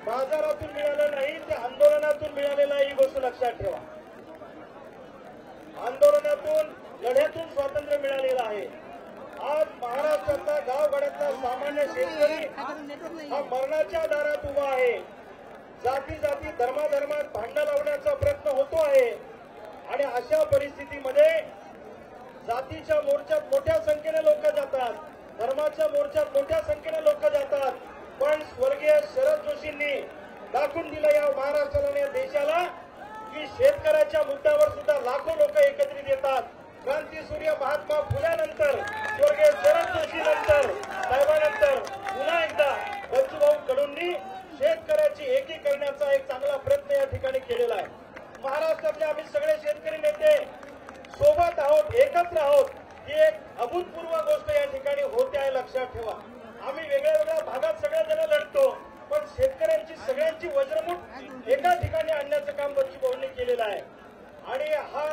बाजारातून मिळालं नाही, ते आंदोलनातून मिळालेलं आहे, ही गोष्ट लक्षात ठेवा. आंदोलनातून लढ्यातून स्वातंत्र्य मिळालेलं आहे. आज महाराष्ट्रातला गावगाड्यातला सामान्य शेतकरी हा मरणाच्या दारात उभा आहे. जाती जाती धर्माधर्मात भांडण लावण्याचा प्रयत्न होतो आहे आणि अशा परिस्थितीमध्ये जातीच्या मोर्चात मोठ्या संख्येने लोक जातात, धर्माच्या मोर्चात मोठ्या संख्येने लोक जातात. पण स्वर्गीय शरद जोशींनी दाखवून दिलं या महाराष्ट्राला आणि या देशाला की शेतकऱ्याच्या मुद्द्यावर सुद्धा लाखो लोक एकत्रित येतात. क्रांतीसूर्य महात्मा फुल्यानंतर, स्वर्गीय शरद जोशी नंतर, साहेबांनंतर पुन्हा एकदा बच्चूभाऊ कडूंनी शेतकऱ्याची एकी करण्याचा एक चांगला प्रयत्न या ठिकाणी केलेला आहे. महाराष्ट्रातले आम्ही सगळे शेतकरी नेते सोबत आहोत, एकत्र आहोत. ही एक अभूतपूर्व गोष्ट या ठिकाणी होते आहे, लक्षात ठेवा. आम्ही वेगळ्या वेगळ्या भागात सगळे जण लढतो, पण शेतकऱ्यांची सगळ्यांची वज्रमुठ एका ठिकाणी आणण्याचं काम बच्चूभाऊंनी केलेलं आहे. आणि हा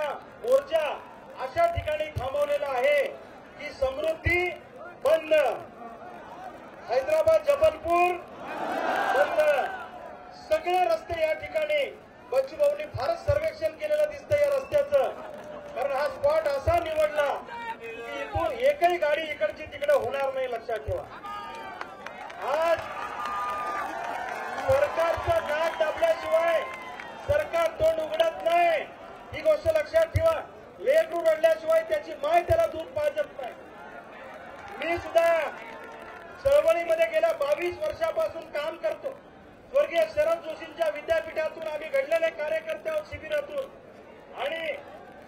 मोर्चा अशा ठिकाणी थांबवलेला आहे की समृद्धी बंद, हैदराबाद जबलपूर बंद, सगळे रस्ते या ठिकाणी बच्चूभाऊंनी फारच सर्वेक्षण केलेलं दिसतं या रस्त्याचं. कारण हा स्पॉट असा निवडला की इथून एकही गाडी इकडची तिकडे होणार नाही, लक्षात ठेवा. आज सरकारचं नाक दाबल्याशिवाय सरकार तोंड उघडत नाही, ही गोष्ट लक्षात ठेवा. लेकरू रडल्याशिवाय त्याची माय त्याला दूध पाजत नाही. मी सुद्धा चळवळीमध्ये गेल्या 22 वर्षापासून काम करतो. स्वर्गीय शरद जोशींच्या विद्यापीठातून आम्ही घडलेले कार्यकर्ते आहोत, शिबिरातून. आणि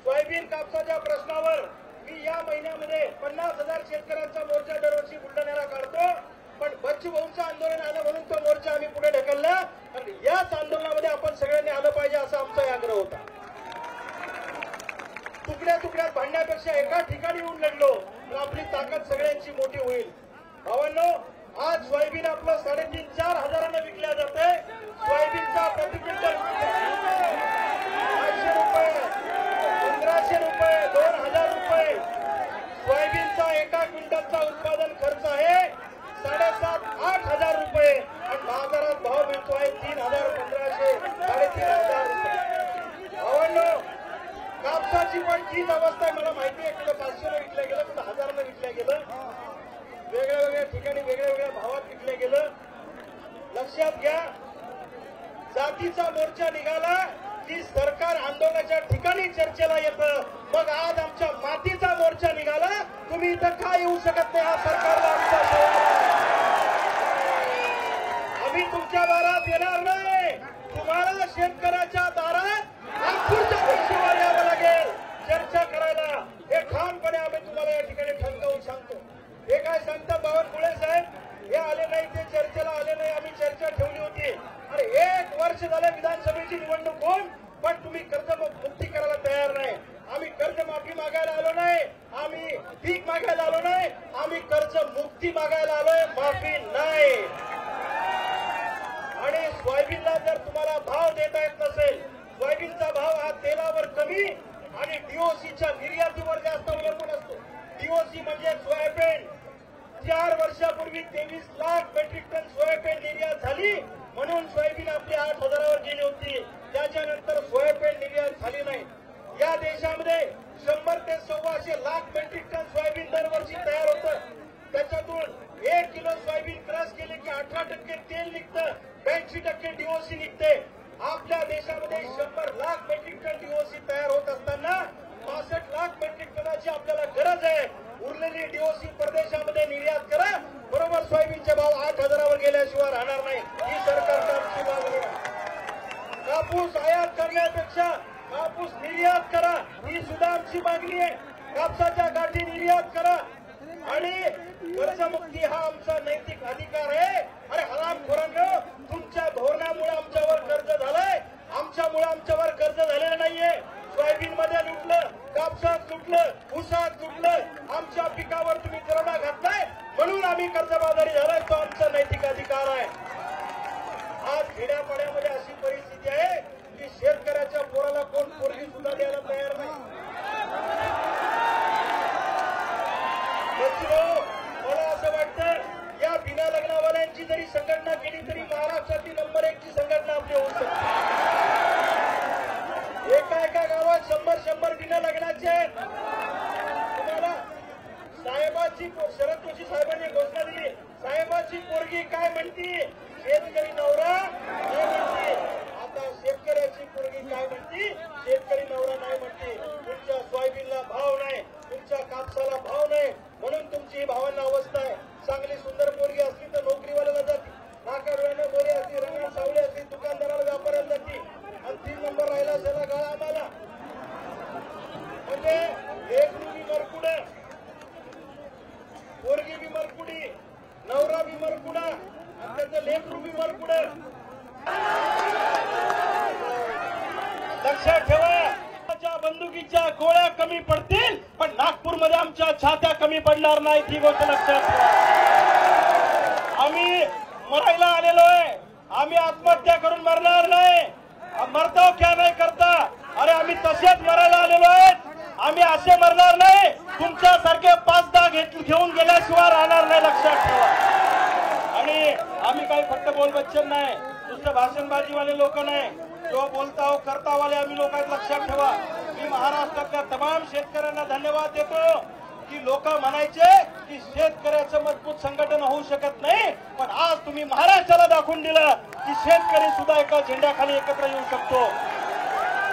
सोयाबीन कापसाच्या प्रश्नावर मी या महिन्यामध्ये 50,000 शेतकऱ्यांचा मोर्चा दरवर्षी बुलढाण्याला काढतो. पण बच्चूभाऊंचं आंदोलन आलं म्हणून तो मोर्चा आम्ही पुढे ढकलला. आणि याच आंदोलनामध्ये आपण सगळ्यांनी आलं पाहिजे असा आमचा आग्रह होता. तुकड्या तुकड्यात भांडण्यापेक्षा एका ठिकाणी येऊन लढलो तर आपली ताकद सगळ्यांची मोठी होईल. भावांनो, आज सोयाबीन आपलं 3,500-4 हजारांना विकल्या जाते. सोयाबीनचा प्रति क्विंटल 500 रुपये, 1500 रुपये, 2,000 रुपये. सोयाबीनचा एका क्विंटलचा उत्पादन खर्च आहे 7,500-8 हजार रुपये आणि बाजारात भाव मिळतो आहे 3,000, 1,500, 3,500 रुपये. भावांनो, कापसाची पण तीच अवस्था आहे. मला माहिती आहे किलो 500 विकल्या गेलं, कुठं 1000 विकल्या गेलं, वेगळ्या वेगळ्या ठिकाणी वेगळ्या वेगळ्या भावात विकल्या गेलं. लक्षात घ्या, जातीचा मोर्चा निघाला की सरकार आंदोलनाच्या ठिकाणी चर्चेला येतं. मग आज आमच्या मातीचा मोर्चा निघाला, तुम्ही इथं का येऊ शकत नाही, हा सरकारला आमचा सवाल आहे. आम्ही तुमच्या दारात येणार नाही, तुम्हाला शेतकऱ्याच्या दारात नागपूरच्या पैशावर यावं लागेल चर्चा करायला. हे ठामपणे आम्ही तुम्हाला या ठिकाणी ठणकावून सांगतो. हे काय सांगता बावनकुळे साहेब, हे आले नाही, ते चर्चेला आले नाही, आम्ही चर्चा ठेवली होती. अरे 1 वर्ष झालं विधानसभेची निवडणूक होऊन, पण तुम्ही कर्जमुक्ती करायला तयार नाही. आम्ही कर्जमाफी मागायला आलो नाही, आम्ही पीक मागायला आलो नाही, आम्ही कर्जमुक्ती मागायला आलोय, माफी नाही. आणि सोयाबीनला जर तुम्हाला भाव देता येत नसेल, सोयाबीनचा भाव हा तेलावर कमी आणि डीओसीच्या निर्यातीवर जास्त अवलंबून असतो. डीओसी म्हणजे सोयाबीन. 4 वर्षापूर्वी 23 लाख मेट्रिक टन सोयाबीन निर्यात झाली, म्हणून सोयाबीन आपली 8 हजारावर गेली होती. त्याच्यानंतर सोयाबीन निर्यात झाली नाही. या देशामध्ये 100 ते 125 लाख मेट्रिक टन सोयाबीन दरवर्षी तयार होतं. त्याच्यातून 1 किलो सोयाबीन क्रश केले की 18% तेल निघतं, 82% डीओसी निघते. आपल्या देशामध्ये 100 लाख मेट्रिक टन डीओसी तयार होत असताना 65 लाख मेट्रिक टनाची आपल्याला गरज आहे. उरलेली डीओसी परदेशामध्ये निर्यात करा, बरोबर सोयाबीनचे भाव 8 हजारावर गेल्याशिवाय राहणार नाही. ही सरकारची आमची मागणी आहे. कापूस आयात करण्यापेक्षा कापूस निर्यात करा, ही सुद्धा आमची मागणी आहे. कापसाच्या गाठी निर्यात करा आणि कर्जमुक्ती हा आमचा नैतिक अधिकार आहे. अरे हरामखोरांनो, तुमच्या धोरणामुळे आमच्यावर कर्ज झालंय, आमच्यामुळे आमच्यावर कर्ज झालेलं नाहीये. सोयाबीन मध्ये लुटलं, कापसात लुटलं, ऊसात लुटलं, आमच्या पिकावर तुम्ही दरोडा घातलाय म्हणून आम्ही कर्जबाजारी झालोय. तो आमचा नैतिक अधिकार आहे. आज खेड्यापाड्यामध्ये अशी परिस्थिती आहे की शेतकऱ्याच्या पोराला कोण पोरगी सुद्धा द्यायला तयार नाही. मला असं वाटतं या बिना लग्नावाल्यांच्या 1ची जरी संघटना केली तरी महाराष्ट्रातील नंबर 1ची संघटना आपली होऊ शकते. एका गावात 100 बिना लग्नाचे तुम्हाला साहेबाची शरद जोशी साहेबांनी घोषणा दिली. साहेबाची पोरगी काय म्हणती? शेतकरी नवरा नाही म्हणते. आता शेतकऱ्याची पोरगी काय म्हणती? शेतकरी नवरा नाही म्हणते. तुमच्या सोयाबीनला भाव नाही, तुमच्या कापसाला भाव नाही, म्हणून तुमची ही भावांना अवस्था आहे. चांगली सुंदर पोरगी असली तर नोकरीवाल्याला जाते, नाकाडोळ्यानं मोरे असली, रंगीत सावळे असली, दुकानदाराला व्यापाऱ्याला जाते, आणि 3 नंबर राहिला झाला गाळा आम्हाला. म्हणजे एक रुपी मरकुड, पोरगी बी मरकुडी, नवरा बी मरकुडा, आणि त्याचं लेकरू बी मरकुड. लक्षात ठेवा, बंदुकीच्या गोळ्या कमी पडतील पण नागपूरमध्ये आमच्या छात्या कमी पडणार नाहीत, ही गोष्ट लक्षात ठेवा. आम्ही मरायला आलेलो आहे, आम्ही आत्महत्या करून मरणार नाही. मरतो क्या नाही करता, अरे आम्ही तसेच मरायला आलेलो आहेत. आम्ही असे मरणार नाही, तुमच्यासारखे 5-10 घेऊन गेल्याशिवाय राहणार नाही, लक्षात ठेवा. आणि आम्ही काही फक्त बोल बच्चन नाही, नुसतं भाषणबाजीवाले लोक नाही, जो बोलता करतावाले आम्ही लोक आहेत, लक्षात ठेवा. मी महाराष्ट्रातल्या तमाम शेतकऱ्यांना धन्यवाद देतो की लोक म्हणायचे की शेतकऱ्याचं मजबूत संघटन होऊ शकत नाही, पण आज तुम्ही महाराष्ट्राला दाखवून दिलं की शेतकरी सुद्धा एका झेंड्याखाली एकत्र येऊ शकतो.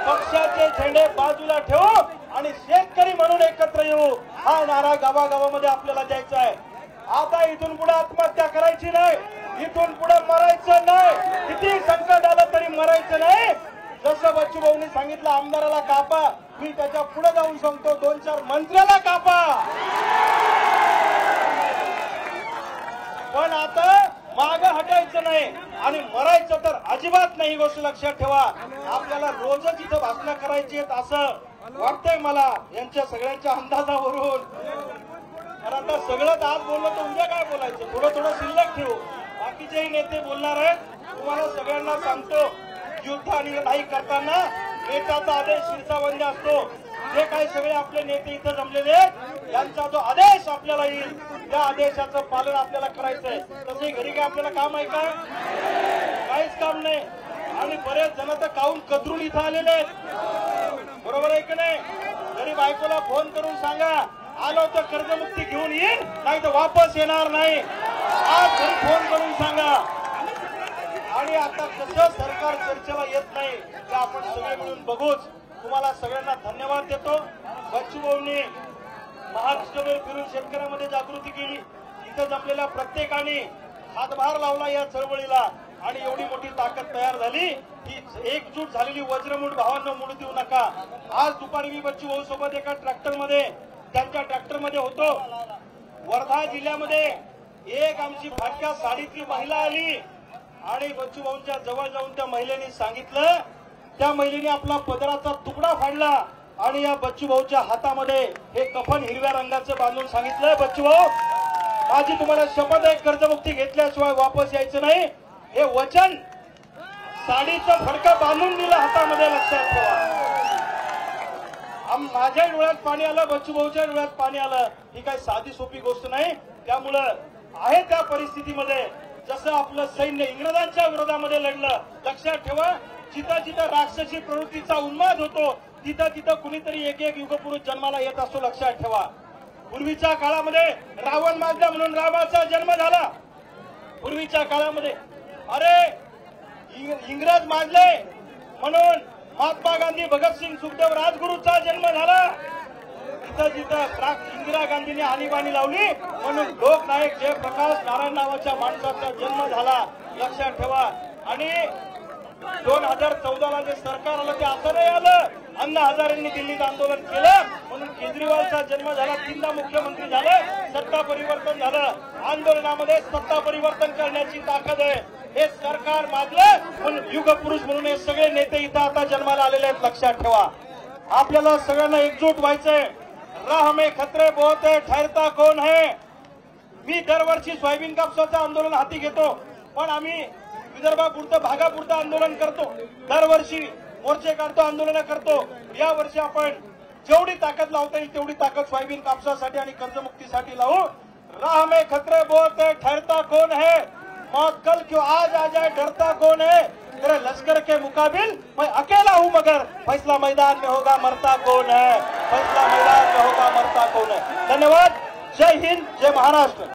पक्षाचे झेंडे बाजूला ठेवू आणि शेतकरी म्हणून एकत्र येऊ, हा नारा गावागावामध्ये आपल्याला द्यायचा आहे. आता इथून पुढे आत्महत्या करायची नाही, इथून पुढे मरायचं नाही, किती संकट आलं तरी मरायचं नाही. जसं बच्चूभाऊंनी सांगितलं आमदाराला कापा, मी त्याच्या पुढे जाऊन सांगतो 2-4 मंत्र्याला कापा. पण आता मागं हटायचं नाही आणि मरायचं तर अजिबात नाही, ही गोष्ट लक्षात ठेवा. आपल्याला रोजच इथं भाषणं करायची आहेत असं वाटतंय मला यांच्या सगळ्यांच्या अंदाजावरून. कारण आता सगळंच आज बोललो तर उद्या काय बोलायचं, थोडं शिल्लक ठेवू. बाकीचेही नेते बोलणार आहेत. तुम्हाला सगळ्यांना सांगतो, युद्ध आणि नाही करताना नेत्याचा आदेश शिरसावंद असतो. जे काही सगळे आपले नेते इथं जमलेले आहेत, यांचा जो आदेश आपल्याला येईल त्या आदेशाचं पालन आपल्याला करायचंय. तसे घरी काय आपल्याला काम आहे का? काहीच काम नाही. आणि बरेच जण तर काहून कदरून इथं आलेले आहेत, बरोबर आहे की नाही? घरी बायकोला फोन करून सांगा आलो तर कर्जमुक्ती घेऊन येईन, नाही तर वापस येणार नाही. आज घरी फोन करून सांगा. आणि आता कसं सरकार चर्चेला येत नाही ते आपण सगळे मिळून बघूच. तुम्हाला सगळ्यांना धन्यवाद देतो. बच्चूभाऊंनी महाराष्ट्रभर फिरून शेतकऱ्यांमध्ये जागृती केली. इथं जमलेल्या प्रत्येकाने हातभार लावला या चळवळीला आणि एवढी मोठी ताकद तयार झाली की एकजूट झालेली वज्रमूठ भावांना मुडू देऊ नका. आज दुपारी मी बच्चूभाऊ सोबत एका ट्रॅक्टरमध्ये, त्यांच्या ट्रॅक्टरमध्ये होतो. वर्धा जिल्ह्यामध्ये एक आमची फाटक्या साडीतली महिला आली आणि बच्चूभाऊंच्या जवळ जाऊन त्या महिलेने सांगितलं, त्या महिलेने आपला पदराचा तुकडा फाडला आणि या बच्चूभाऊच्या हातामध्ये हे कफन हिरव्या रंगाचं बांधून सांगितलं, बच्चूभाऊ माझी तुम्हाला शपथ आहे, कर्जमुक्ती घेतल्याशिवाय वापस यायचं नाही. हे वचन साडीचं फडकं बांधून दिलं हातामध्ये, लक्षात ठेवा. माझ्या डोळ्यात पाणी आलं, बच्चूभाऊच्या डोळ्यात पाणी आलं. ही काही साधी सोपी गोष्ट नाही. त्यामुळं आहे त्या परिस्थितीमध्ये जसं आपलं सैन्य इंग्रजांच्या विरोधामध्ये लढलं, लक्षात ठेवा. जिथं जिथं राक्षसी प्रवृत्तीचा उन्माद होतो तिथं तिथं कुणीतरी एक युगपुरुष जन्माला येत असतो, लक्षात ठेवा. पूर्वीच्या काळामध्ये रावण माजला म्हणून रामाचा जन्म झाला. पूर्वीच्या काळामध्ये अरे इंग्रज माजले म्हणून महात्मा गांधी, भगतसिंग, सुखदेव, राजगुरूचा जन्म झाला. जिथं जिथं इंदिरा गांधींनी आणीबाणी लावली म्हणून लोकनायक जयप्रकाश नारायण नावाच्या माणसाचा जन्म झाला, लक्षात ठेवा. आणि 2014ला जे सरकार आलं ते असं नाही आलं. अण्णा हजारेंनी दिल्लीत आंदोलन केलं म्हणून केजरीवालचा जन्म झाला, 3दा मुख्यमंत्री झाले, सत्ता परिवर्तन झालं. आंदोलनामध्ये सत्ता परिवर्तन करण्याची ताकद आहे. हे सरकार मागलं म्हणून युगपुरुष म्हणून हे सगळे नेते इथं आता जन्माला आलेले आहेत, लक्षात ठेवा. आपल्याला सगळ्यांना एकजूट व्हायचंय. राह में खतरे बहुत है, ठहरता कौन है. मी दरवर्षी सोयाबीन कापसाचं आंदोलन हाती घेतो, पण आम्ही विदर्भापुरतं भागापुरतं आंदोलन करतो. दरवर्षी मोर्चे काढतो, आंदोलन करतो. या वर्षी आपण जेवढी ताकद लावता येईल तेवढी ताकद सोयाबीन कापसासाठी आणि कर्जमुक्तीसाठी लावू. राह में खतरे बहुत है, ठहरता कौन है. मौत कल क्यों आज आ जाए डरता कौन है, तेरे लश्कर के मुकाबिल मैं अकेला हूं मगर फैसला मैदान में होगा मरता कौन है, फैसला मैदान में होगा मरता कौन है। धन्यवाद। जय हिंद, जय महाराष्ट्र।